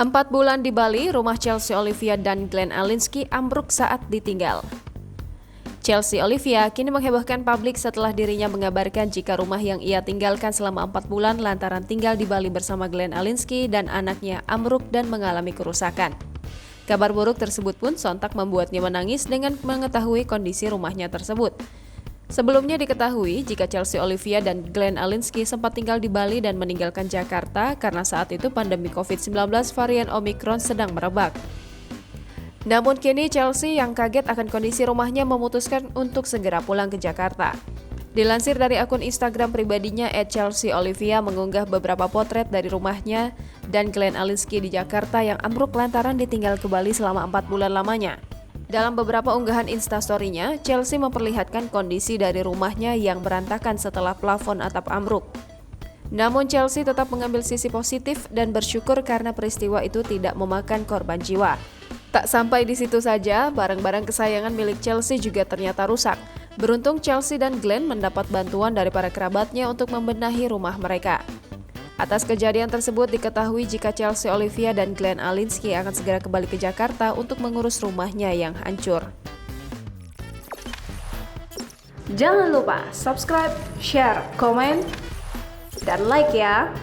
4 bulan di Bali, rumah Chelsea Olivia dan Glenn Alinsky ambruk saat ditinggal. Chelsea Olivia kini menghebohkan publik setelah dirinya mengabarkan jika rumah yang ia tinggalkan selama 4 bulan lantaran tinggal di Bali bersama Glenn Alinsky dan anaknya ambruk dan mengalami kerusakan. Kabar buruk tersebut pun sontak membuatnya menangis dengan mengetahui kondisi rumahnya tersebut. Sebelumnya diketahui jika Chelsea Olivia dan Glenn Alinsky sempat tinggal di Bali dan meninggalkan Jakarta karena saat itu pandemi COVID-19 varian Omicron sedang merebak. Namun kini Chelsea yang kaget akan kondisi rumahnya memutuskan untuk segera pulang ke Jakarta. Dilansir dari akun Instagram pribadinya @ChelseaOlivia mengunggah beberapa potret dari rumahnya dan Glenn Alinsky di Jakarta yang ambruk lantaran ditinggal ke Bali selama 4 bulan lamanya. Dalam beberapa unggahan instastory-nya, Chelsea memperlihatkan kondisi dari rumahnya yang berantakan setelah plafon atap ambruk. Namun Chelsea tetap mengambil sisi positif dan bersyukur karena peristiwa itu tidak memakan korban jiwa. Tak sampai di situ saja, barang-barang kesayangan milik Chelsea juga ternyata rusak. Beruntung Chelsea dan Glenn mendapat bantuan dari para kerabatnya untuk membenahi rumah mereka. Atas kejadian tersebut diketahui jika Chelsea Olivia dan Glenn Alinsky akan segera kembali ke Jakarta untuk mengurus rumahnya yang hancur. Jangan lupa subscribe, share, komen, dan like ya!